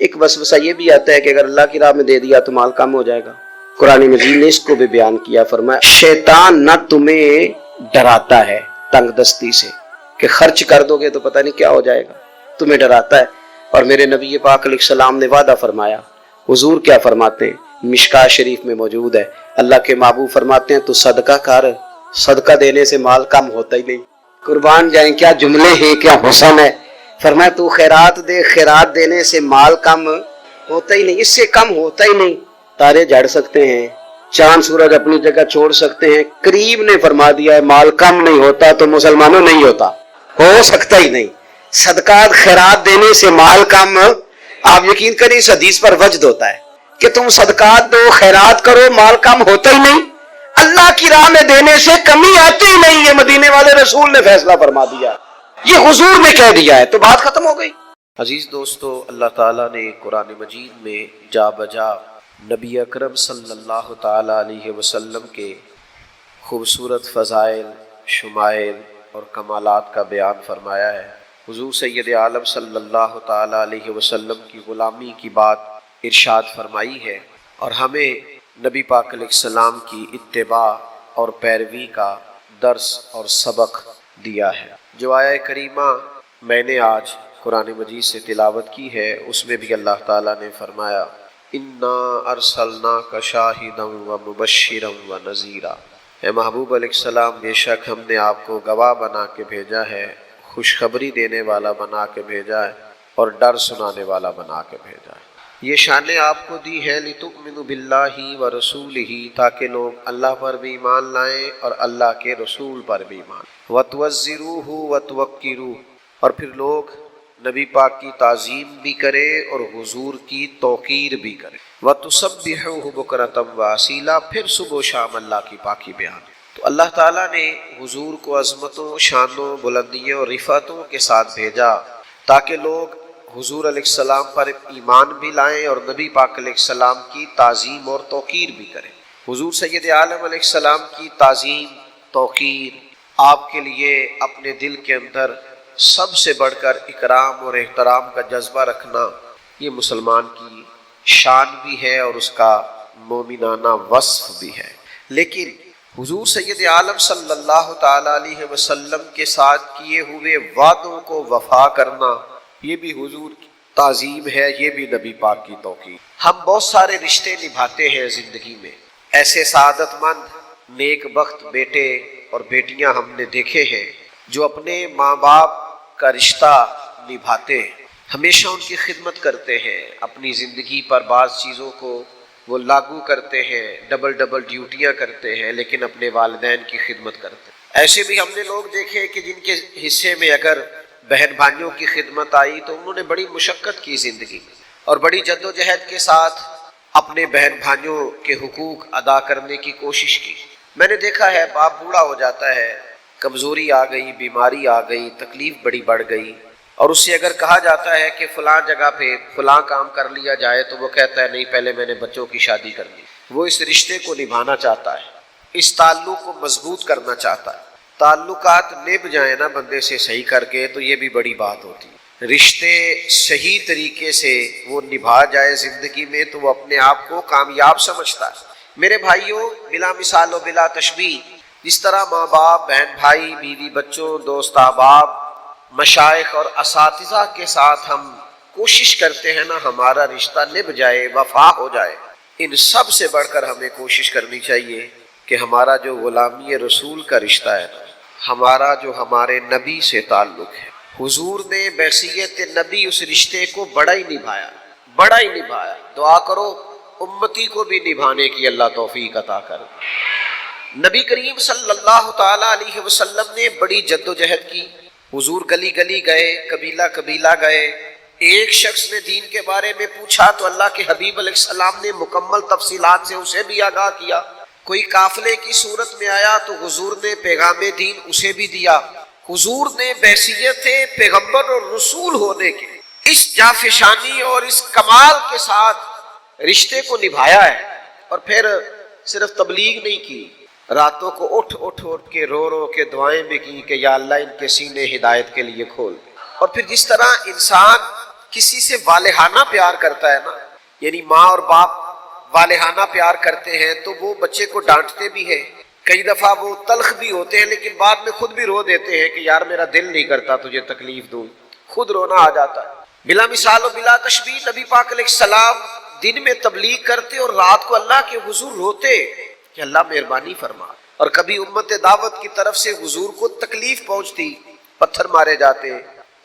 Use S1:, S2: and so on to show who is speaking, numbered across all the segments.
S1: ایک وسوسہ یہ بھی آتا ہے کہ اگر اللہ کی راہ میں دے دیا تو مال کم ہو جائے گا. قرآن مجید نے اس کو بھی بیان کیا، فرمایا شیطان نہ تمہیں ڈراتا ہے تنگ دستی سے کہ خرچ کر دو گے تو پتہ نہیں کیا ہو جائے گا، تمہیں ڈراتا ہے. اور میرے نبی پاک علیہ السلام نے وعدہ فرمایا. حضور کیا فرماتے ہیں؟ مشکاہ شریف میں موجود ہے. اللہ کے محبوب فرماتے ہیں تو صدقہ کر، صدقہ دینے سے مال کم ہوتا ہی نہیں. قربان جائیں، کیا جملے ہیں، کیا حسن ہے. فرمایا تو خیرات دے، خیرات دینے سے مال کم ہوتا ہی نہیں، اس سے کم ہوتا ہی نہیں. تارے جھڑ سکتے ہیں، چاند سورج اپنی جگہ چھوڑ سکتے ہیں، کریم نے فرما دیا ہے مال کم نہیں ہوتا تو مسلمانوں نہیں ہوتا، ہو سکتا ہی نہیں. صدقات خیرات دینے سے مال کم، آپ یقین کریں اس حدیث پر وجد ہوتا ہے کہ تم صدقات دو، خیرات کرو، مال کم ہوتا ہی نہیں. اللہ کی راہ میں دینے سے کمی آتی ہی نہیں. یہ مدینے والے رسول نے فیصلہ فرما دیا، یہ حضور نے کہہ دیا ہے، تو بات ختم ہو گئی. عزیز دوستو، اللہ تعالیٰ نے قرآن مجید میں جا بجا نبی اکرم صلی اللہ تعالیٰ علیہ وسلم کے خوبصورت فضائل، شمائل اور کمالات کا بیان فرمایا ہے. حضور سید عالم صلی اللہ تعالیٰ علیہ وسلم کی غلامی کی بات ارشاد فرمائی ہے، اور ہمیں نبی پاک علیہ السلام کی اتباع اور پیروی کا درس اور سبق دیا ہے. جو آیہ کریمہ میں نے آج قرآن مجید سے تلاوت کی ہے، اس میں بھی اللہ تعالیٰ نے فرمایا انا ارسلناک شاہدا ومبشرا ونذیرا. اے محبوب علیہ السلام، بے شک ہم نے آپ کو گواہ بنا کے بھیجا ہے، خوشخبری دینے والا بنا کے بھیجا ہے، اور ڈر سنانے والا بنا کے بھیجا ہے. یہ شان آپ کو دی ہے لتؤمنوا باللہ ورسولہ، تاکہ لوگ اللہ پر بھی ایمان لائیں اور اللہ کے رسول پر بھی ایمان، وتوزروہ وتوقروہ، اور پھر لوگ نبی پاک کی تعظیم بھی کرے اور حضور کی توقیر بھی کرے. وتسبحوہ بکرۃ واصیلا، پھر صبح و شام اللہ کی پاکی بیان. تو اللہ تعالیٰ نے حضور کو عظمتوں، شانوں، بلندیوں اور رفعتوں کے ساتھ بھیجا تاکہ لوگ حضور علیہ السلام پر ایمان بھی لائیں اور نبی پاک علیہ السلام کی تعظیم اور توقیر بھی کریں. حضور سید عالم علیہ السلام کی تعظیم، توقیر، آپ کے لیے اپنے دل کے اندر سب سے بڑھ کر اکرام اور احترام کا جذبہ رکھنا، یہ مسلمان کی شان بھی ہے اور اس کا مومنانہ وصف بھی ہے. لیکن حضور سید عالم صلی اللہ تعالیٰ علیہ وسلم کے ساتھ کیے ہوئے وعدوں کو وفا کرنا، یہ بھی حضور کی تعظیم ہے، یہ بھی نبی پاک کی توقیر. ہم بہت سارے رشتے نبھاتے ہیں زندگی میں، ایسے سعادت مند نیک بخت بیٹے اور بیٹیاں ہم نے دیکھے ہیں جو اپنے ماں باپ کا رشتہ نبھاتے ہیں، ہمیشہ ان کی خدمت کرتے ہیں، اپنی زندگی پر بعض چیزوں کو وہ لاگو کرتے ہیں، ڈبل ڈیوٹیاں کرتے ہیں، لیکن اپنے والدین کی خدمت کرتے ہیں. ایسے بھی ہم نے لوگ دیکھے کہ جن کے حصے میں اگر بہن بھائیوں کی خدمت آئی تو انہوں نے بڑی مشقت کی زندگی میں اور بڑی جد و جہد کے ساتھ اپنے بہن بھائیوں کے حقوق ادا کرنے کی کوشش کی. میں نے دیکھا ہے باپ بوڑھا ہو جاتا ہے، کمزوری آ گئی، بیماری آ گئی، تکلیف بڑی بڑھ گئی، اور اس سے اگر کہا جاتا ہے کہ فلاں جگہ پہ فلاں کام کر لیا جائے تو وہ کہتا ہے نہیں، پہلے میں نے بچوں کی شادی کرنی. وہ اس رشتے کو نبھانا چاہتا ہے، اس تعلق کو مضبوط کرنا چاہتا ہے. تعلقات نبھ جائیں نا بندے سے صحیح کر کے تو یہ بھی بڑی بات ہوتی ہے. رشتے صحیح طریقے سے وہ نبھا جائے زندگی میں تو وہ اپنے آپ کو کامیاب سمجھتا ہے. میرے بھائیوں، بلا مثال و بلا تشبیہ، جس طرح ماں باپ، بہن بھائی، بیوی بچوں، دوست احباب، مشائخ اور اساتذہ کے ساتھ ہم کوشش کرتے ہیں نا ہمارا رشتہ نبھ جائے، وفا ہو جائے، ان سب سے بڑھ کر ہمیں کوشش کرنی چاہیے کہ ہمارا جو غلامی رسول کا رشتہ ہے، ہمارا جو ہمارے نبی سے تعلق ہے، حضور نے بحیثیت نبی اس رشتے کو بڑا ہی نبھایا، بڑا ہی نبھایا. دعا کرو امتی کو بھی نبھانے کی اللہ توفیق عطا کرے. نبی کریم صلی اللہ تعالیٰ علیہ وسلم نے بڑی جد و جہد کی. حضور گلی گلی گئے، قبیلہ قبیلہ گئے. ایک شخص نے دین کے بارے میں پوچھا تو اللہ کے حبیب علیہ السلام نے مکمل تفصیلات سے اسے بھی آگاہ کیا. کوئی قافلے کی صورت میں آیا تو حضور نے پیغام دین اسے بھی دیا. حضور نے بحیثیت پیغمبر اور رسول ہونے کے اس جافشانی اور اس کمال کے ساتھ رشتے کو نبھایا ہے. اور پھر صرف تبلیغ نہیں کی، راتوں کو اٹھ کے رو کے دعائیں بھی کی کہ یا اللہ ان کے سینے ہدایت کے لیے کھول دے. اور پھر جس طرح انسان کسی سے والہانہ پیار کرتا ہے نا، یعنی ماں اور باپ والہانہ پیار کرتے ہیں تو وہ بچے کو ڈانٹتے بھی ہیں، کئی دفعہ وہ تلخ بھی ہوتے ہیں، لیکن بعد میں خود بھی رو دیتے ہیں کہ یار میرا دل نہیں کرتا تجھے تکلیف دوں، خود رونا آ جاتا ہے۔ بلا مثال و بلا تشبیہ نبی پاک علیہ السلام دن میں تبلیغ کرتے اور رات کو اللہ کے حضور روتے کہ اللہ مہربانی فرما، اور کبھی امت دعوت کی طرف سے حضور کو تکلیف پہنچتی، پتھر مارے جاتے،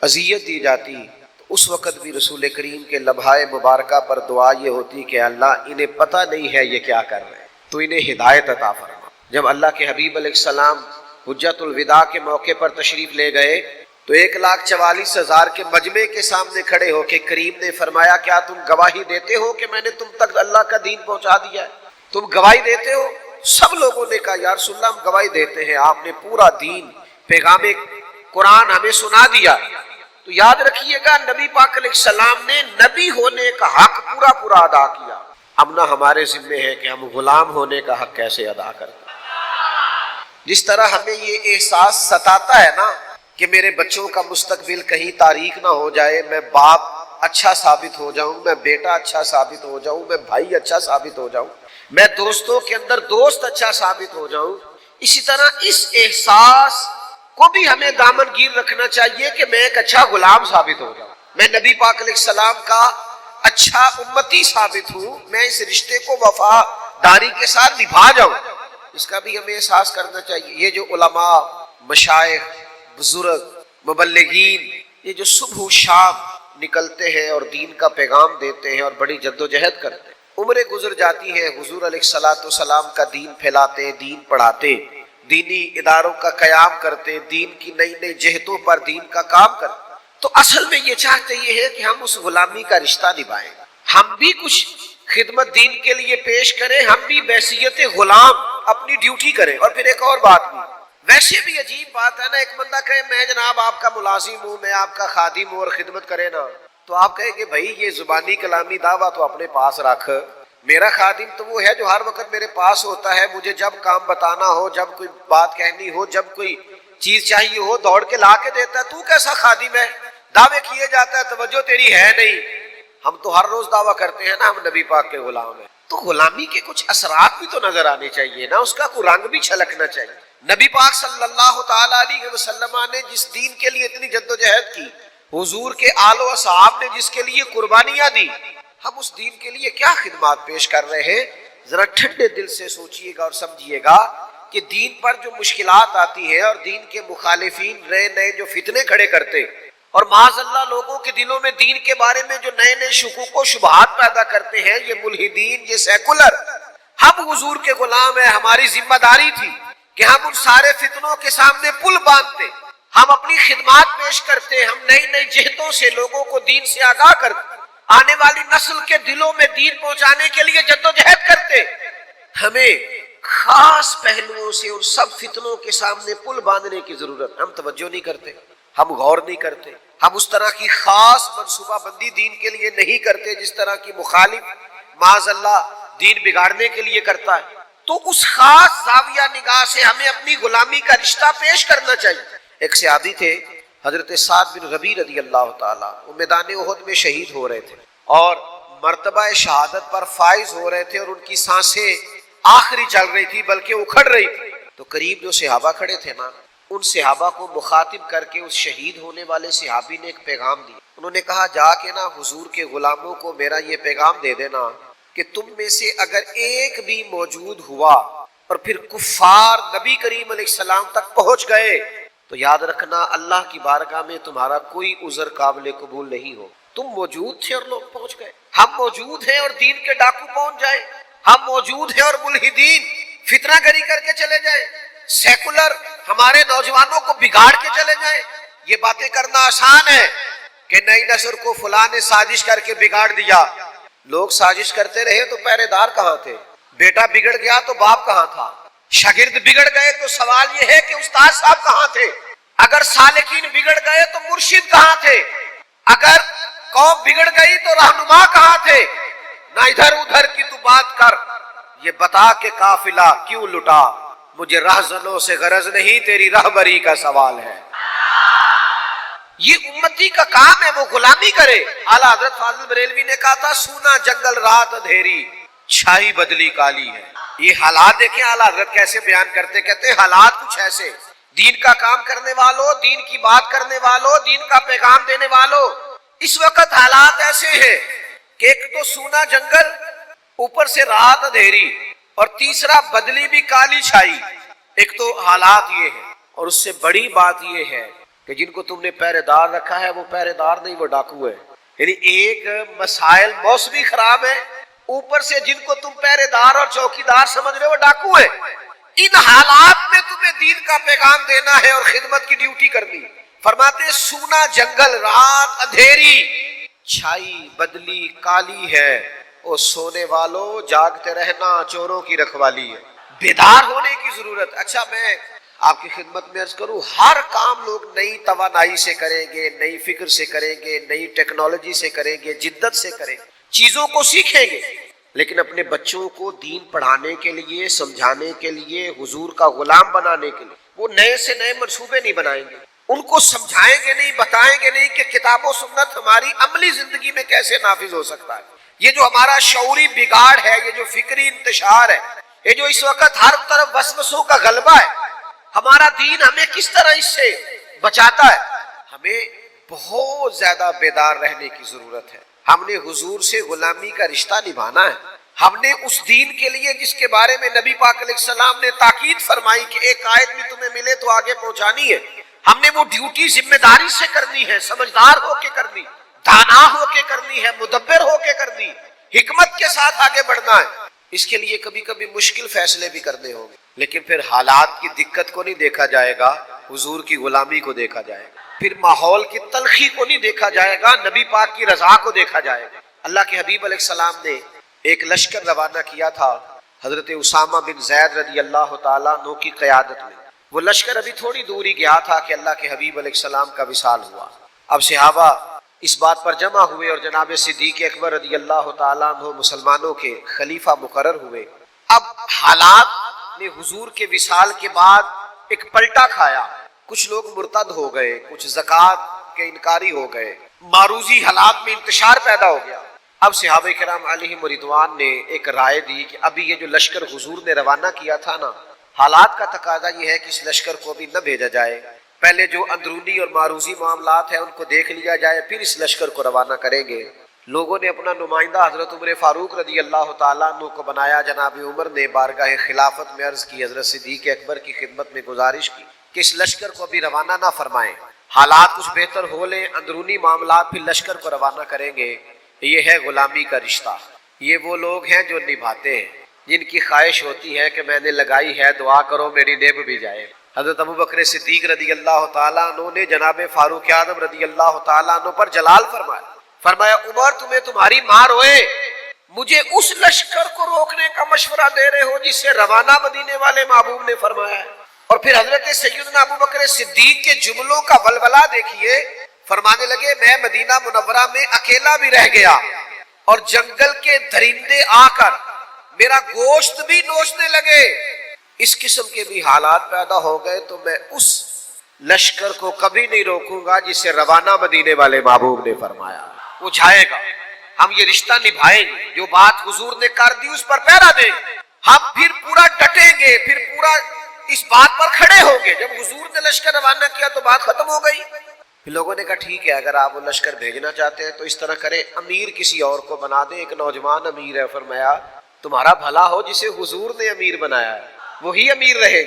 S1: اذیت دی جاتی، تو اس وقت بھی رسول کریم کے لمحہ مبارکہ پر دعا یہ ہوتی کہ اللہ انہیں پتہ نہیں ہے یہ کیا کر رہے ہیں، تو انہیں ہدایت عطا فرما۔ جب اللہ کے حبیب علیہ السلام حجت الوداع کے موقع پر تشریف لے گئے تو 1,44,000 کے مجمع کے سامنے کھڑے ہو کے کریم نے فرمایا کیا تم گواہی دیتے ہو کہ میں نے تم تک اللہ کا دین پہنچا دیا ہے؟ تم گواہی دیتے ہو؟ سب لوگوں نے کہا یا رسول اللہ ہم گواہی دیتے ہیں، آپ نے پورا دین پیغام قرآن ہمیں سنا دیا۔ تو یاد رکھیے گا نبی پاک علیہ السلام نے نبی ہونے کا حق پورا پورا ادا کیا۔ اب نہ ہمارے ذمے ہے کہ ہم غلام ہونے کا حق کیسے ادا کرتے ہیں۔ جس طرح ہمیں یہ احساس ستاتا ہے نا کہ میرے بچوں کا مستقبل کہیں تاریک نہ ہو جائے، میں باپ اچھا ثابت ہو جاؤں، میں بیٹا اچھا ثابت ہو جاؤں، میں بھائی اچھا ثابت ہو جاؤں، میں دوستوں کے اندر دوست اچھا ثابت ہو جاؤں، اسی طرح اس احساس کو بھی ہمیں دامن گیر رکھنا چاہیے کہ میں ایک اچھا غلام ثابت ہو جاؤں، میں نبی پاک علیہ السلام کا اچھا امتی ثابت ہوں، میں اس رشتے کو وفاداری کے ساتھ نبھا جاؤں، اس کا بھی ہمیں احساس کرنا چاہیے۔ یہ جو علماء، مشائخ، بزرگ، مبلغین، یہ جو صبح و شام نکلتے ہیں اور دین کا پیغام دیتے ہیں اور بڑی جد و جہد کرتے ہیں، عمریں گزر جاتی ہیں، حضور علیہ السلام کا دین پھیلاتے، دین پڑھاتے، دینی اداروں کا قیام کرتے، دین کی نئی نئی جہتوں پر دین کا کام کرتے، تو اصل میں یہ چاہتے یہ ہے کہ ہم اس غلامی کا رشتہ نبھائیں، ہم بھی کچھ خدمت دین کے لیے پیش کریں، ہم بھی بحیثیت غلام اپنی ڈیوٹی کریں۔ اور پھر ایک اور بات بھی، ویسے بھی عجیب بات ہے نا، ایک بندہ کہے میں جناب آپ کا ملازم ہوں، میں آپ کا خادم ہوں اور خدمت کرے نا، تو آپ کہیں گے بھائی یہ زبانی کلامی دعویٰ تو اپنے پاس رکھ، میرا خادم تو وہ ہے جو ہر وقت میرے پاس ہوتا ہے، مجھے جب کام بتانا ہو، جب کوئی بات کہنی ہو، جب کوئی چیز چاہیے ہو دوڑ کے لا کے دیتا ہے، تو کیسا خادم ہے؟ دعوے کیے جاتا ہے توجہ تیری ہے نہیں، ہم تو ہر روز دعویٰ کرتے ہیں نا ہم نبی پاک کے غلام ہیں، تو غلامی کے کچھ اثرات بھی تو نظر آنے چاہیے نا، اس کا کوئی رنگ بھی چھلکنا چاہیے۔ نبی پاک صلی اللہ تعالیٰ علیہ وسلم نے جس دین کے لیے اتنی جد و جہد کی، حضور کے آل و اصحاب نے جس کے لیے قربانیاں دی، ہم اس دین کے لیے کیا خدمات پیش کر رہے ہیں؟ ذرا ٹھنڈے دل سے سوچئے گا اور سمجھیے گا کہ دین پر جو مشکلات آتی ہے اور دین کے مخالفین نئے نئے جو فتنے کھڑے کرتے اور معاذ اللہ لوگوں کے دلوں میں دین کے بارے میں جو نئے نئے شکوک و شبہات پیدا کرتے ہیں، یہ ملحدین، یہ سیکولر، ہم حضور کے غلام ہیں، ہماری ذمہ داری تھی کہ ہم ان سارے فتنوں کے سامنے پل باندھتے، ہم اپنی خدمات پیش کرتے، ہم نئی نئی جہتوں سے لوگوں کو دین سے آگاہ کرتے، آنے والی نسل کے دلوں میں دین پہنچانے کے لیے جد و جہد کرتے۔ ہمیں خاص پہلوؤں سے ان سب فتنوں کے سامنے پل باندھنے کی ضرورت، ہم توجہ نہیں کرتے، ہم غور نہیں کرتے، ہم اس طرح کی خاص منصوبہ بندی دین کے لیے نہیں کرتے جس طرح کی مخالف معاذ اللہ دین بگاڑنے کے لیے کرتا ہے۔ تو اس خاص زاویہ نگاہ سے ہمیں اپنی غلامی کا رشتہ پیش کرنا چاہیے۔ ایک صحابی تھے حضرت سعد بن ربیع رضی اللہ تعالیٰ، وہ میدان احد میں شہید ہو رہے تھے اور مرتبہ شہادت پر فائز ہو رہے تھے اور ان کی سانسیں آخری چل رہی تھی بلکہ اکھڑ رہی تھی، تو قریب جو صحابہ کھڑے تھے نا، ان صحابہ کو مخاطب کر کے اس شہید ہونے والے صحابی نے ایک پیغام دیا۔ انہوں نے کہا جا کے نا حضور کے غلاموں کو میرا یہ پیغام دے دینا کہ تم میں سے اگر ایک بھی موجود ہوا اور پھر کفار نبی کریم علیہ السلام تک پہنچ گئے تو یاد رکھنا اللہ کی بارگاہ میں تمہارا کوئی عذر قابل قبول نہیں ہو۔ تم موجود تھے اور لوگ پہنچ گئے، ہم موجود ہیں اور دین کے ڈاکو پہنچ جائیں، ہم موجود ہیں اور ملحدین فتنہ گری کر کے چلے جائیں، سیکولر ہمارے نوجوانوں کو بگاڑ کے چلے جائیں۔ یہ باتیں کرنا آسان ہے کہ نئی نسل کو فلاں نے سازش کر کے بگاڑ دیا، لوگ سازش کرتے رہے تو پہرے دار کہاں تھے؟ بیٹا بگڑ گیا تو باپ کہاں تھا؟ شاگرد بگڑ گئے تو سوال یہ ہے کہ استاد صاحب کہاں تھے؟ اگر سالکین بگڑ گئے تو مرشد کہاں تھے؟ اگر قوم بگڑ گئی تو رہنما کہاں تھے؟ نہ ادھر ادھر کی تو بات کر، یہ بتا کہ قافلہ کیوں لٹا، مجھے رہزنوں سے غرض نہیں تیری رہبری کا سوال ہے۔ یہ امتی کا کام ہے وہ غلامی کرے. اعلیٰ حضرت فاضل بریلوی نے کہا تھا سونا جنگل رات اندھیری چھائی بدلی کالی ہے. یہ حالات دیکھیں اعلیٰ حضرت کیسے بیان کرتے, کہتے ہیں حالات کچھ ایسے, دین کا کام کرنے والوں, دین کی بات کرنے والوں, دین کا پیغام دینے والوں, اس وقت حالات ایسے ہیں کہ ایک تو سونا جنگل, اوپر سے رات اندھیری, اور تیسرا بدلی بھی کالی چھائی. ایک تو حالات یہ ہے, اور اس سے بڑی بات یہ ہے کہ جن کو تم نے پہرے دار رکھا ہے وہ پہرے دار نہیں, وہ ڈاکو ہے. یعنی ایک مسائل موسمی خراب ہے, اوپر سے جن کو تم پہرے دار اور چوکی دار سمجھ رہے ہو وہ ڈاکو ہے. ان حالات میں تمہیں دین کا پیغام دینا ہے اور خدمت کی ڈیوٹی کرنی. فرماتے سونا جنگل رات اندھیری چھائی بدلی کالی ہے, او سونے والوں جاگتے رہنا چوروں کی رکھوالی ہے. بیدار ہونے کی ضرورت. اچھا میں آپ کی خدمت میں عرض کروں, ہر کام لوگ نئی توانائی سے کریں گے, نئی فکر سے کریں گے, نئی ٹیکنالوجی سے کریں گے, جدت سے کریں گے, چیزوں کو سیکھیں گے, لیکن اپنے بچوں کو دین پڑھانے کے لیے, سمجھانے کے لیے, حضور کا غلام بنانے کے لیے وہ نئے سے نئے منصوبے نہیں بنائیں گے. ان کو سمجھائیں گے نہیں, بتائیں گے نہیں کہ کتاب و سنت ہماری عملی زندگی میں کیسے نافذ ہو سکتا ہے. یہ جو ہمارا شعوری بگاڑ ہے, یہ جو فکری انتشار ہے, یہ جو اس وقت ہر طرف وسوسوں کا غلبہ ہے, ہمارا دین ہمیں کس طرح اس سے بچاتا ہے. ہمیں بہت زیادہ بیدار رہنے کی ضرورت ہے. ہم نے حضور سے غلامی کا رشتہ نبھانا ہے. ہم نے اس دین کے لیے جس کے بارے میں نبی پاک علیہ السلام نے تاکید فرمائی کہ ایک آیت بھی تمہیں ملے تو آگے پہنچانی ہے, ہم نے وہ ڈیوٹی ذمہ داری سے کرنی ہے, سمجھدار ہو کے کرنی, دانا ہو کے کرنی ہے, مدبر ہو کے کرنی, حکمت کے ساتھ آگے بڑھنا ہے. اس کے لیے کبھی کبھی مشکل فیصلے بھی کرنے ہوں گے, لیکن پھر حالات کی دقت کو نہیں دیکھا جائے گا, حضور کی غلامی کو دیکھا جائے گا. پھر ماحول کی تلخی کو نہیں دیکھا جائے گا, نبی پاک کی رضا کو دیکھا جائے گا. اللہ کے حبیب علیہ السلام نے ایک لشکر روانہ کیا تھا حضرت اسامہ بن زید رضی اللہ تعالیٰ عنہ کی قیادت میں. وہ لشکر ابھی تھوڑی دور ہی گیا تھا کہ اللہ کے حبیب علیہ السلام کا وصال ہوا. اب صحابہ اس بات پر جمع ہوئے اور جناب صدیق اکبر رضی اللہ تعالیٰ عنہ مسلمانوں کے خلیفہ مقرر ہوئے. اب حالات نے حضور کے وصال کے بعد ایک پلٹا کھایا. کچھ لوگ مرتد ہو گئے, کچھ زکوٰۃ کے انکاری ہو گئے, معروضی حالات میں انتشار پیدا ہو گیا. اب صحابہ کرام علیہم رضوان نے ایک رائے دی کہ ابھی یہ جو لشکر حضور نے روانہ کیا تھا نا, حالات کا تقاضا یہ ہے کہ اس لشکر کو ابھی نہ بھیجا جائے, پہلے جو اندرونی اور معروضی معاملات ہیں ان کو دیکھ لیا جائے, پھر اس لشکر کو روانہ کریں گے. لوگوں نے اپنا نمائندہ حضرت عمر فاروق رضی اللہ تعالیٰ عنہ کو بنایا. جناب عمر نے بارگاہ خلافت میں عرض کی, حضرت صدیق اکبر کی خدمت میں گزارش کی کہ اس لشکر کو ابھی روانہ نہ فرمائیں, حالات کچھ بہتر ہو لیں, اندرونی معاملات, پھر لشکر کو روانہ کریں گے. یہ ہے غلامی کا رشتہ. یہ وہ لوگ ہیں جو نبھاتے ہیں, جن کی خواہش ہوتی ہے کہ میں نے لگائی ہے, دعا کرو میری نبھ بھی جائے. حضرت ابوبکر صدیق رضی اللہ تعالیٰ عنہ نے جناب فاروق اعظم رضی اللہ تعالیٰ عنہ پر جلال فرمایا. فرمایا عمر تمہیں تمہاری ماں روئے, مجھے اس لشکر کو روکنے کا مشورہ دے رہے ہو جس سے روانہ مدینے والے محبوب نے فرمایا ہے. اور پھر حضرت سیدنا ابوبکر صدیق کے جملوں کا ولولہ دیکھیے. فرمانے لگے میں مدینہ منورہ میں اکیلا بھی رہ گیا اور جنگل کے درندے آ کر میرا گوشت بھی نوچنے لگے. اس قسم کے بھی حالات پیدا ہو گئے تو میں اس لشکر کو کبھی نہیں روکوں گا جس سے روانہ مدینے والے محبوب نے فرمایا. وہ جائے گا, ہم یہ رشتہ نبھائیں گے, جو بات حضور نے کر دی اس پر پہرا دیں گے, ہم پھر پورا ڈٹیں گے, پھر پورا اس بات پر کھڑے ہوں گے. جب حضور نے لشکر روانہ کیا تو بات ختم ہو گئی. پھر لوگوں نے کہا ٹھیک ہے, اگر آپ وہ لشکر بھیجنا چاہتے ہیں تو اس طرح کریں, امیر کسی اور کو بنا دیں. ایک نوجوان امیر ہے. فرمایا تمہارا بھلا ہو, جسے حضور نے امیر بنایا ہے وہی امیر رہے.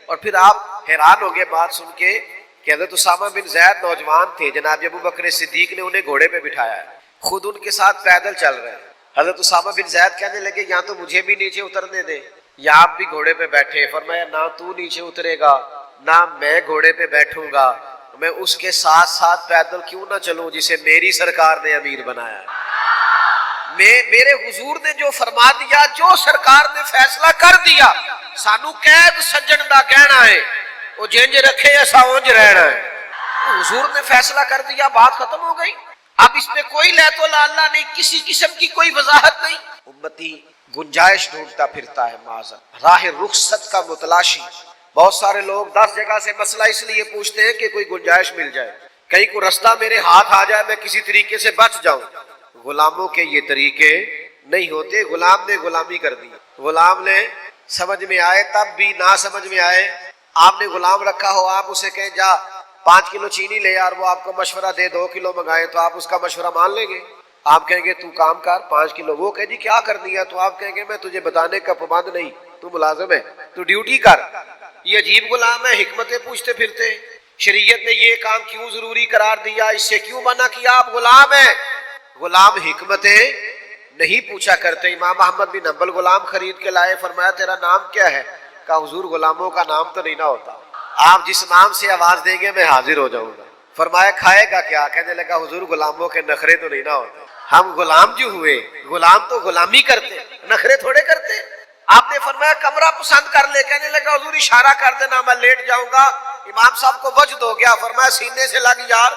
S1: اور پھر آپ حیران ہو گئے بات سن کے کہ حضرت اسامہ بن زید نوجوان تھے, جناب ابوبکر صدیق نے انہیں گھوڑے پہ بٹھایا ہے, خود ان کے ساتھ پیدل چل رہے ہیں. حضرت اسامہ بن زید کہنے لگے یا تو مجھے بھی نیچے اترنے دیں یا آپ بھی گھوڑے پہ بیٹھے. فرمایا نہ تو نیچے اترے گا نہ میں گھوڑے پہ بیٹھوں گا, میں اس کے ساتھ ساتھ پیدل کیوں نہ چلوں جسے میری سرکار نے امیر بنایا ہے. میرے حضور نے جو فرما دیا, جو سرکار نے فیصلہ کر دیا, سانو قید سجن دا کہنا ہے, وہ جنج رکھے ایسا اونج رہنا ہے. حضور نے فیصلہ کر دیا, بات ختم ہو گئی. اب اس میں کوئی لہت و لالا نہیں, کسی قسم کی کوئی وضاحت نہیں. امتی گنجائش ڈھونڈتا پھرتا ہے, معذر راہ رخصت کا متلاشی. بہت سارے لوگ 10 جگہ سے مسئلہ اس لیے پوچھتے ہیں کہ کوئی گنجائش مل جائے. کہیں کو رستہ میرے ہاتھ آ جائے میں کسی طریقے سے بچ جاؤں. غلاموں کے یہ طریقے نہیں ہوتے. غلام نے غلامی کر دی. غلام نے سمجھ میں آئے تب بھی نہ سمجھ میں آئے. آپ نے غلام رکھا ہو, آپ اسے کہیں جا 5 کلو چینی لے یار, وہ آپ کو مشورہ دے 2 کلو منگائے, تو آپ اس کا مشورہ مان لیں گے؟ آپ کہیں گے تو کام کر 5 کلو. وہ کہے جی کیا کرنی ہے؟ تو آپ کہیں گے میں تجھے بتانے کا پابند نہیں, تو ملازم ہے, تو ڈیوٹی کر. یہ عجیب غلام ہے, حکمتیں پوچھتے پھرتے. شریعت نے یہ کام کیوں ضروری قرار دیا, اس سے کیوں منع کیا؟ آپ غلام ہیں. غلام حکمتیں نہیں پوچھا کرتے. امام احمد بن حنبل غلام خرید کے لائے, فرمایا تیرا نام کیا ہے؟ کہا حضور غلاموں کا نام تو نہیں نہ ہوتا, آپ جس نام سے آواز دیں گے میں حاضر ہو جاؤں گا. فرمایا کھائے گا کیا؟ کہنے لگا حضور غلاموں کے نخرے تو نہیں نہ ہوتے. ہم غلام جو ہوئے, غلام تو غلامی کرتے, نخرے تھوڑے کرتے. آپ نے فرمایا کمرہ پسند کر لے. کہنے لگا حضور اشارہ کر دینا میں لیٹ جاؤں گا. امام صاحب کو وجد ہو گیا. فرمایا سینے سے لگ یار,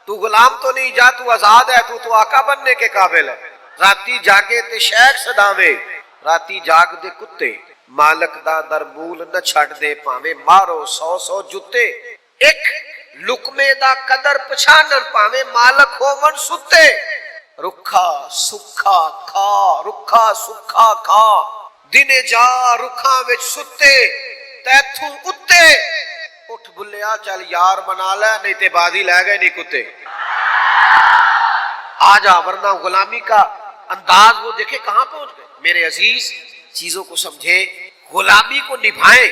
S1: تو غلام تو نہیں, جا تو آزاد ہے, تو آقا بننے کے قابل ہے. راتی جاگے تے شیخ صداوے, راتی جاگ دے کتے, مالک دا دربول نہ چھڑ دے, پاویں مارو 100 جتے. ایک لقمے دا قدر پچھانن, پاویں مالک ہون ستے. رکھا سکھا کھا, رکھا سکھا کھا, دنے جا رکھاں وچ ستے, تیتھوں اتے. اٹھ بلیا چل یار منا لے, نہیں تے بازی لے گئے نہیں کتے. آ جا, ورنہ غلامی کا انداز وہ دیکھے کہاں پہنچ گئے. میرے عزیز چیزوں کو سمجھے, غلامی کو نبھائیں.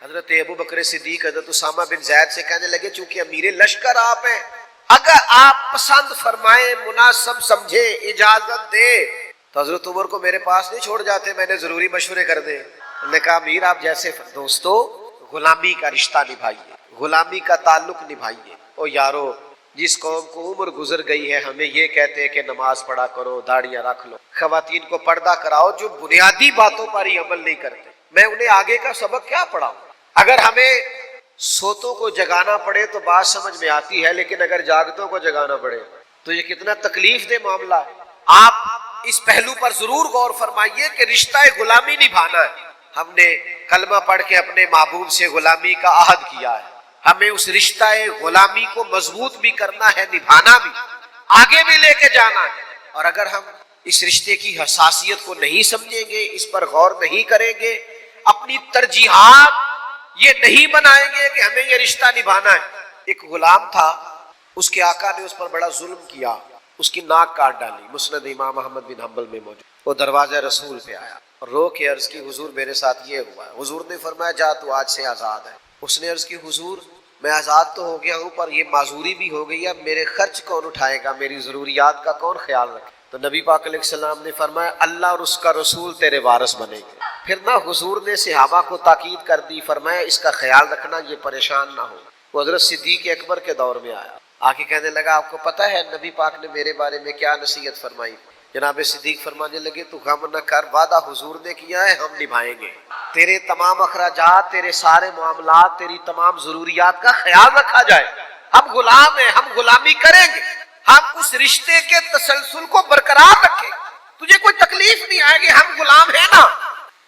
S1: حضرت ابو بکر صدیق حضرت اسامہ بن زید سے کہنے لگے چونکہ امیر لشکر آپ ہیں, اگر آپ پسند فرمائیں, مناسب سمجھے, اجازت دے, تو حضرت عمر کو میرے پاس نہیں چھوڑ جاتے, میں نے ضروری مشورے کر دے. انہوں نے کہا امیر آپ جیسے دوستو غلامی کا رشتہ نبھائیے, غلامی کا تعلق نبھائیے. او یارو جس قوم کو عمر گزر گئی ہے ہمیں یہ کہتے ہیں کہ نماز پڑھا کرو, داڑیاں رکھ لو, خواتین کو پردہ کراؤ, جو بنیادی باتوں پر ہی عمل نہیں کرتے, میں انہیں آگے کا سبق کیا پڑھاؤں؟ اگر ہمیں سوتوں کو جگانا پڑے تو بات سمجھ میں آتی ہے, لیکن اگر جاگتوں کو جگانا پڑے تو یہ کتنا تکلیف دہ معاملہ ہے. آپ اس پہلو پر ضرور غور فرمائیے کہ رشتہ غلامی نبھانا ہے. ہم نے کلمہ پڑھ کے اپنے محبوب سے غلامی کا عہد کیا ہے, ہمیں اس رشتہ غلامی کو مضبوط بھی کرنا ہے, نبھانا بھی, آگے بھی لے کے جانا ہے. اور اگر ہم اس رشتے کی حساسیت کو نہیں سمجھیں گے, اس پر غور نہیں کریں گے, اپنی ترجیحات یہ نہیں بنائیں گے کہ ہمیں یہ رشتہ نبھانا ہے. ایک غلام تھا, اس کے آقا نے اس پر بڑا ظلم کیا, اس کی ناک کاٹ ڈالی. مسند امام احمد بن حنبل میں موجود. وہ دروازہ رسول پہ آیا اور رو کے عرض کی حضور میرے ساتھ یہ ہوا ہے. حضور نے فرمایا جا تو آج سے آزاد ہے. اس نے عرض کی حضور میں آزاد تو ہو گیا ہوں پر یہ معذوری بھی ہو گئی ہے, میرے خرچ کون اٹھائے گا, میری ضروریات کا کون خیال رکھے؟ تو نبی پاک علیہ السلام نے فرمایا اللہ اور اس کا رسول تیرے وارث بنے گے. پھر نہ حضور نے صحابہ کو تاکید کر دی, فرمایا اس کا خیال رکھنا, یہ پریشان نہ ہو. وہ حضرت صدیق اکبر کے دور میں آیا, آ کے کہنے لگا آپ کو پتہ ہے نبی پاک نے میرے بارے میں کیا نصیحت فرمائی؟ جناب صدیق فرمانے لگے تو غم نہ کر, وعدہ حضور نے کیا ہے ہم نبھائیں گے. تیرے تمام اخراجات, تیرے سارے معاملات, تیری تمام ضروریات کا خیال رکھا جائے. ہم غلام ہیں, ہم غلامی کریں گے, ہم اس رشتے کے تسلسل کو برقرار رکھیں, تجھے کوئی تکلیف نہیں آئے گی, ہم غلام ہیں نا,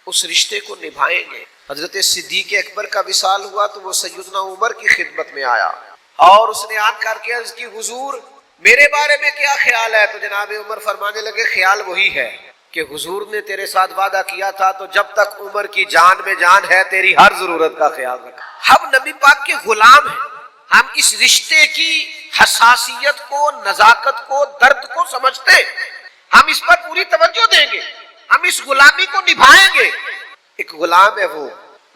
S1: اس رشتے کو نبھائیں گے. حضرت صدیق اکبر کا وصال ہوا تو وہ سیدنا عمر کی خدمت میں آیا اور اس نے آن کر کے عرض کی حضور میرے بارے میں کیا خیال ہے؟ تو جناب عمر فرمانے لگے خیال وہی ہے کہ حضور نے تیرے ساتھ وعدہ کیا تھا تو جب تک عمر کی جان میں جان ہے تیری ہر ضرورت کا خیال رکھا. ہم نبی پاک کے غلام ہیں, ہم اس رشتے کی حساسیت کو, نزاکت کو, درد کو سمجھتے ہیں, ہم اس پر پوری توجہ دیں گے, ہم اس غلامی کو نبھائیں گے. ایک غلام ہے, وہ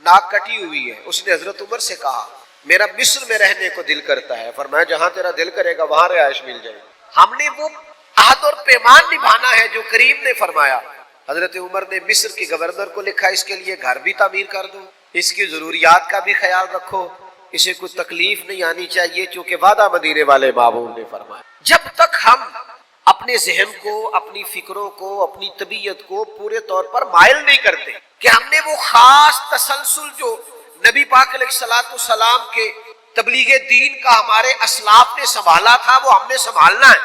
S1: ناک کٹی ہوئی ہے, اس نے حضرت عمر سے کہا میرا مصر میں رہنے کو دل کرتا ہے. فرمایا جہاں تیرا دل کرے گا وہاں رہائش مل جائے گی. ہم نے وہ عہد اور پیمان نبھانا ہے جو کریم نے فرمایا. حضرت عمر نے مصر کے گورنر کو لکھا اس کے لیے گھر بھی تعمیر کر دو, اس کی ضروریات کا بھی خیال رکھو, اسے کوئی تکلیف نہیں آنی چاہیے چونکہ وعدہ مدینے والے محبوب نے فرمایا. جب تک ہم اپنے ذہن کو, اپنی فکروں کو, اپنی طبیعت کو پورے طور پر مائل نہیں کرتے کہ ہم نے وہ خاص تسلسل جو نبی پاک علیہ السلام کے تبلیغ دین کا ہمارے اسلاف نے سنبھالا تھا وہ ہم نے سنبھالنا ہے,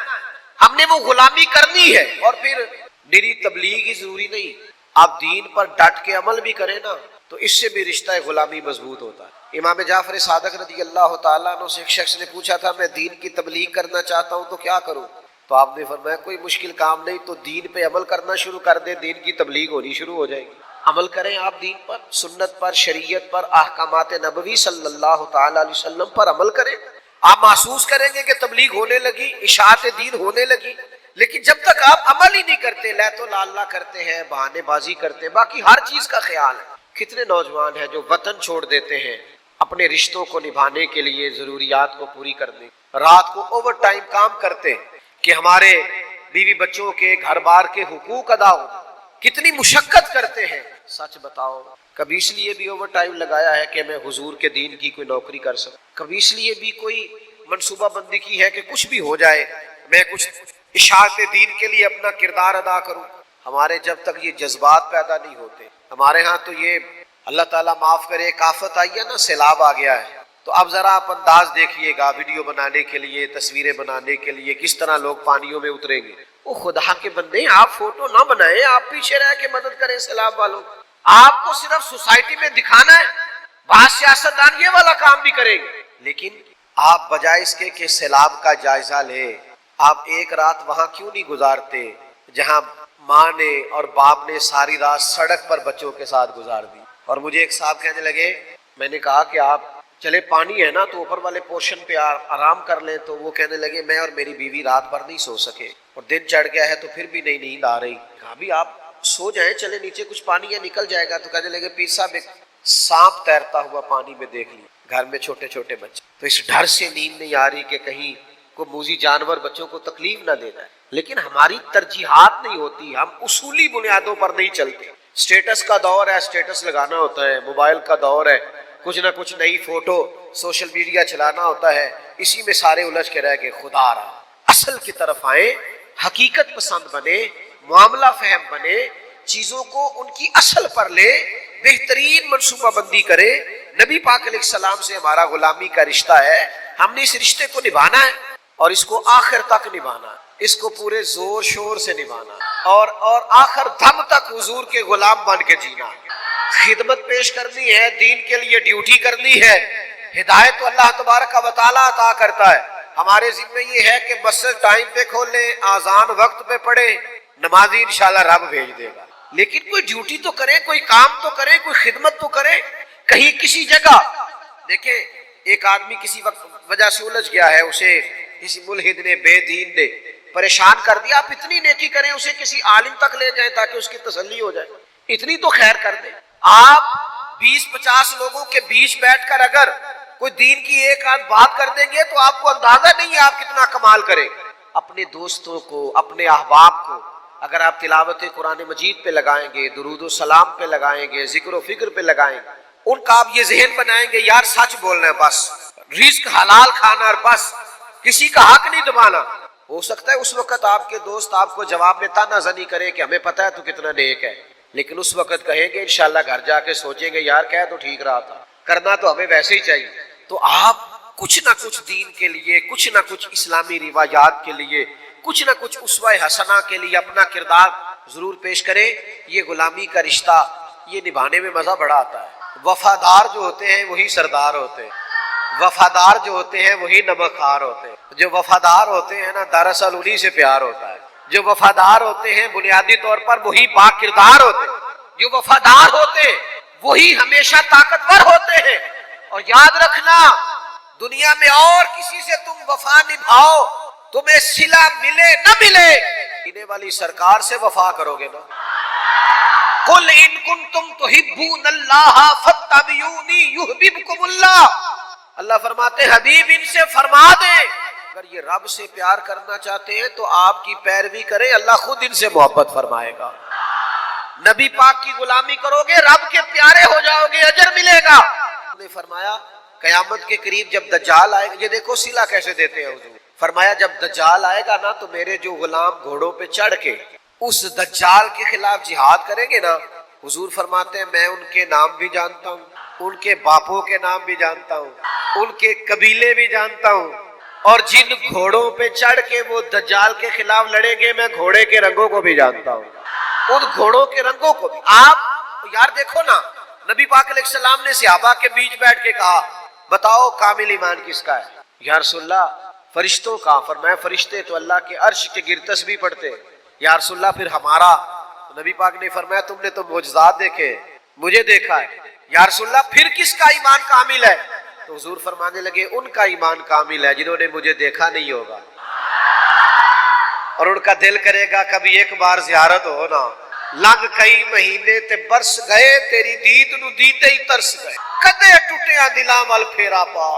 S1: ہم نے وہ غلامی کرنی ہے. اور پھر میری تبلیغ ہی ضروری نہیں, آپ دین پر ڈٹ کے عمل بھی کریں نا, تو اس سے بھی رشتہ غلامی مضبوط ہوتا ہے۔ امام جعفر صادق رضی اللہ تعالیٰ عنہ سے ایک شخص نے پوچھا تھا میں دین کی تبلیغ کرنا چاہتا ہوں تو کیا کروں؟ تو آپ نے فرمایا کوئی مشکل کام نہیں، تو دین پہ عمل کرنا شروع کر دیں، دین کی تبلیغ ہونی شروع ہو جائے گی۔ عمل کریں آپ دین پر، سنت پر، شریعت پر، احکامات نبوی صلی اللہ تعالیٰ علیہ وسلم پر عمل کریں، آپ محسوس کریں گے کہ تبلیغ ہونے لگی، اشاعت دین ہونے لگی۔ لیکن جب تک آپ عمل ہی نہیں کرتے، لیت و لالا کرتے ہیں، بہانے بازی کرتے ہیں، باقی ہر چیز کا خیال ہے۔ کتنے نوجوان ہیں جو وطن چھوڑ دیتے ہیں اپنے رشتوں کو نبھانے کے لیے، ضروریات کو پوری کرنے، رات کو اوور ٹائم کام کرتے کہ ہمارے بیوی بچوں کے، گھر بار کے حقوق ادا ہو، کتنی مشقت کرتے ہیں۔ سچ بتاؤ کبھی اس لیے بھی اوور ٹائم لگایا ہے کہ میں حضور کے دین کی کوئی نوکری کر سکوں؟ کبھی اس لیے بھی کوئی منصوبہ بندی کی ہے کہ کچھ بھی ہو جائے میں کچھ اشاعت دین کے لیے اپنا کردار ادا کروں؟ ہمارے جب تک یہ جذبات پیدا نہیں ہوتے، ہمارے ہاں تو یہ اللہ تعالیٰ معاف کرے ایک آفت آئی ہے نا، سیلاب آ گیا ہے، تو اب ذرا آپ انداز دیکھیے گا ویڈیو بنانے کے لیے، تصویریں بنانے کے لیے کس طرح لوگ پانیوں میں اتریں گے۔ وہ خدا کے بندے آپ فوٹو نہ بنائیں، آپ پیچھے رہ کے مدد کریں سیلاب والوں۔ آپ کو صرف سوسائٹی میں دکھانا ہے، بعض سیاستدان یہ والا کام بھی کریں گے، لیکن آپ بجائے اس کے کہ سیلاب کا جائزہ لیں، آپ ایک رات وہاں کیوں نہیں گزارتے جہاں ماں نے اور باپ نے ساری رات سڑک پر بچوں کے ساتھ گزار دی؟ اور مجھے ایک صاحب کہنے لگے، میں نے کہا کہ آپ چلے پانی ہے نا تو اوپر والے پورشن پہ آرام کر لیں، تو وہ کہنے لگے میں اور میری بیوی رات بھر نہیں سو سکے اور دن چڑھ گیا ہے تو پھر بھی نہیں نیند آ رہی۔ کہا بھی آپ سو جائیں، چلے نیچے کچھ پانی ہے نکل جائے گا۔ تو کہنے لگے پیر صاحب ایک سانپ تیرتا ہوا پانی میں دیکھ لیا، گھر میں چھوٹے چھوٹے بچے، تو اس ڈر سے نیند نہیں آ رہی کہ کہیں کوئی موذی جانور بچوں کو تکلیف نہ دے جائے۔ لیکن ہماری ترجیحات نہیں ہوتی، ہم اصولی بنیادوں پر نہیں چلتے۔ سٹیٹس کا دور ہے، سٹیٹس لگانا ہوتا ہے، موبائل کا دور ہے، کچھ نہ کچھ نئی فوٹو سوشل میڈیا چلانا ہوتا ہے، اسی میں سارے الجھ کے رہ گئے۔ خدا را اصل کی طرف آئیں، حقیقت پسند بنے، معاملہ فہم بنے، چیزوں کو ان کی اصل پر لے، بہترین منصوبہ بندی کرے۔ نبی پاک علیہ السلام سے ہمارا غلامی کا رشتہ ہے، ہم نے اس رشتے کو نبھانا ہے اور اس کو آخر تک نبھانا ہے، اس کو پورے زور شور سے نبھانا اور آخر دم تک حضور کے غلام بن کے جینا ہے۔ خدمت پیش کرنی ہے، دین کے لیے ڈیوٹی کرنی ہے۔ ہدایت تو اللہ تبارک و تعالیٰ عطا کرتا ہے، ہمارے ذمہ یہ ہے کہ مسجد ٹائم پہ کھولیں، اذان وقت پہ پڑھیں، نمازی انشاءاللہ رب بھیج دے گا۔ لیکن کوئی ڈیوٹی تو کریں، کوئی کام تو کریں، کوئی خدمت تو کریں۔ کہیں کسی جگہ دیکھیں ایک آدمی کسی وجہ سے الجھ گیا ہے، اسے کسی ملحد نے، بے دین نے پریشان کر دیا، آپ اتنی نیکی کریں اسے کسی عالم تک لے جائیں تاکہ اس کی تسلی ہو جائے، اتنی تو خیر کر دیں۔ آپ 20-50 لوگوں کے بیچ بیٹھ کر اگر کوئی دین کی ایک آدھ بات کر دیں گے تو آپ کو اندازہ نہیں ہے آپ کتنا کمال کریں۔ اپنے دوستوں کو، اپنے احباب کو اگر آپ تلاوت قرآن مجید پہ لگائیں گے، درود و سلام پہ لگائیں گے، ذکر و فکر پہ لگائیں گے، ان کا آپ یہ ذہن بنائیں گے یار سچ بولنا ہے، بس رزق حلال کھانا اور بس کسی کا حق نہیں دبانا۔ ہو سکتا ہے اس وقت آپ کے دوست آپ کو جواب میں تانا زنی کرے کہ ہمیں پتہ ہے تو کتنا نیک ہے، لیکن اس وقت کہیں گے انشاءاللہ گھر جا کے سوچیں گے یار کہہ تو ٹھیک رہا تھا، کرنا تو ہمیں ویسے ہی چاہیے۔ تو آپ کچھ نہ کچھ دین کے لیے، کچھ نہ کچھ اسلامی روایات کے لیے، کچھ نہ کچھ اسوہ حسنہ کے لیے اپنا کردار ضرور پیش کریں۔ یہ غلامی کا رشتہ یہ نبھانے میں مزہ بڑا آتا ہے۔ وفادار جو ہوتے ہیں وہی سردار ہوتے ہیں، وفادار جو ہوتے ہیں وہی نمک خوار ہوتے ہیں۔ جو وفادار ہوتے ہیں نا دراصل انہی سے پیار ہوتا ہے۔ جو وفادار ہوتے ہیں بنیادی طور پر وہی با کردار ہوتے ہیں۔ جو وفادار ہوتے ہیں وہی ہمیشہ طاقتور ہوتے ہیں۔ اور یاد رکھنا دنیا میں اور کسی سے تم وفا نبھاؤ، تمہیں صلہ ملے نہ ملے، پینے والی سرکار سے وفا کرو گے نا۔ قل ان کنتم تحبون اللہ فاتبعونی یحببکم اللہ۔ اللہ فرماتے ہیں حبیب ان سے فرما دیں اگر یہ رب سے پیار کرنا چاہتے ہیں تو آپ کی پیروی کریں، اللہ خود ان سے محبت فرمائے گا۔ نبی پاک کی غلامی کرو گے رب کے پیارے ہو جاؤ گے، اجر ملے گا۔ نے فرمایا قیامت کے قریب جب دجال آئے گا، یہ دیکھو صلہ کیسے دیتے ہیں حضور، فرمایا جب دجال آئے گا نا تو میرے جو غلام گھوڑوں پہ چڑھ کے اس دجال کے خلاف جہاد کریں گے نا، حضور فرماتے ہیں میں ان کے نام بھی جانتا ہوں، ان کے باپوں کے نام بھی جانتا ہوں، ان کے قبیلے بھی جانتا ہوں، اور جن گھوڑوں پہ چڑھ کے وہ دجال کے خلاف لڑیں گے میں گھوڑے کے رنگوں کو بھی جانتا ہوں، ان گھوڑوں کے رنگوں کو بھی۔ آپ یار دیکھو نا نبی پاک علیہ السلام نے صحابہ کے بیچ بیٹھ کے کہا بتاؤ کامل ایمان کس کا ہے؟ یا رسول اللہ فرشتوں کا۔ فرمایا فرشتے تو اللہ کے عرش کے گر تسبیح پڑھتے۔ یا رسول اللہ پھر ہمارا؟ نبی پاک نے فرمایا تم نے تو معجزات دیکھے، مجھے دیکھا ہے۔ یا رسول اللہ پھر کس کا ایمان کامل ہے؟ تو حضور فرمانے لگے ان کا ایمان کامل ہے جنہوں نے مجھے دیکھا نہیں ہوگا اور ان کا دل کرے گا کبھی ایک بار زیارت ہو نا۔ لنگ کئی مہینے تے برس گئے تیری دید نو دیتے ہی ترس گئے، کدے ٹوٹیا دلاں ول پھیرا پا،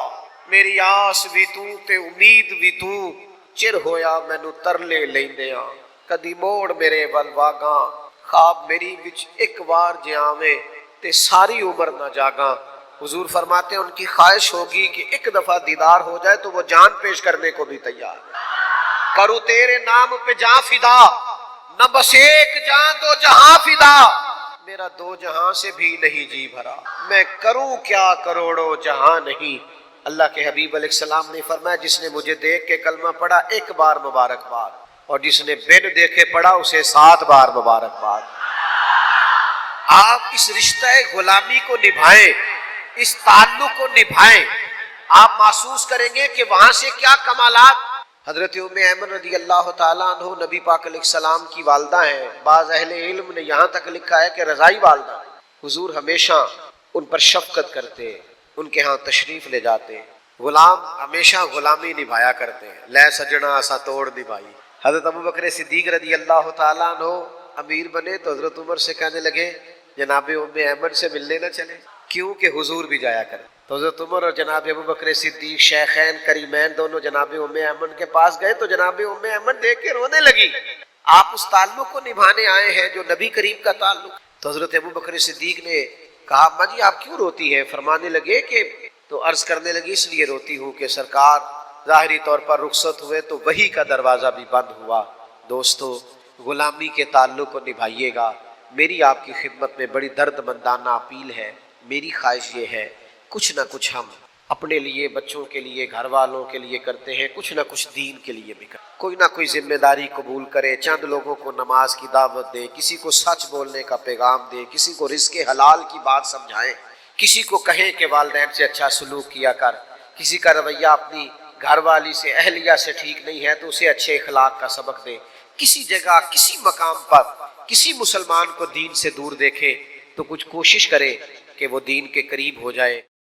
S1: میری آس بھی تو تے امید بھی تو، چر ہویا مینوں ترلے لیندیاں، کدی موڑ میرے ول واگاں، خواب میری وچ ایک بار جے آویں تے ساری عمر نہ جاگاں۔ حضور فرماتے ہیں ان کی خواہش ہوگی کہ ایک دفعہ دیدار ہو جائے تو وہ جان پیش کرنے کو بھی تیار ہے۔ کروں تیرے نام پہ جان فدا، نہ بس ایک جان دو جہاں فدا، میرا دو جہاں سے بھی نہیں جی بھرا، میں کروں کیا کروڑوں جہاں نہیں۔ اللہ کے حبیب علیہ السلام نے فرمایا جس نے مجھے دیکھ کے کلمہ پڑھا ایک بار مبارکباد، اور جس نے بن دیکھے پڑھا اسے 7 بار مبارکباد۔ آپ اس رشتہ غلامی کو نبھائیں، اس تعلق کو نبھائیں، آپ محسوس کریں گے کہ وہاں سے کیا کمالات۔ حضرت ام ایمن رضی اللہ تعالیٰ عنہ نبی پاک علیہ السلام کی والدہ ہیں۔ بعض اہل علم نے یہاں تک لکھا ہے کہ رضائی والدہ۔ حضور ہمیشہ ان پر شفقت کرتے، ان کے ہاں تشریف لے جاتے، غلام ہمیشہ غلامی نبھایا کرتے ہیں، لے سجنا اسا توڑ نبھائی۔ حضرت ابوبکر صدیق رضی اللہ تعالیٰ عنہ امیر بنے تو حضرت عمر سے کہنے لگے جناب ام ایمن سے ملنے نہ چلے، کیوں کہ حضور بھی جایا کرے۔ تو حضرت عمر اور جناب ابوبکر صدیق شیخین کریمین دونوں جناب ام ایمن کے پاس گئے تو جناب ام ایمن دیکھ کے رونے لگی۔ آپ اس تعلق کو نبھانے آئے ہیں جو نبی کریم کا تعلق۔ تو حضرت ابوبکر صدیق نے کہا اماں جی آپ کیوں روتی ہیں؟ فرمانے لگے کہ تو عرض کرنے لگی اس لیے روتی ہوں کہ سرکار ظاہری طور پر رخصت ہوئے تو وحی کا دروازہ بھی بند ہوا۔ دوستو غلامی کے تعلق کو نبھائیے گا۔ میری آپ کی خدمت میں بڑی درد مندانہ اپیل ہے، میری خواہش یہ ہے کچھ نہ کچھ ہم اپنے لیے، بچوں کے لیے، گھر والوں کے لیے کرتے ہیں، کچھ نہ کچھ دین کے لیے بھی کریں۔ کوئی نہ کوئی ذمہ داری قبول کرے، چند لوگوں کو نماز کی دعوت دے، کسی کو سچ بولنے کا پیغام دے، کسی کو رزق حلال کی بات سمجھائیں، کسی کو کہیں کہ والدین سے اچھا سلوک کیا کر، کسی کا رویہ اپنی گھر والی سے، اہلیہ سے ٹھیک نہیں ہے تو اسے اچھے اخلاق کا سبق دے۔ کسی جگہ کسی مقام پر کسی مسلمان کو دین سے دور دیکھے تو کچھ کوشش کرے کہ وہ دین کے قریب ہو جائے۔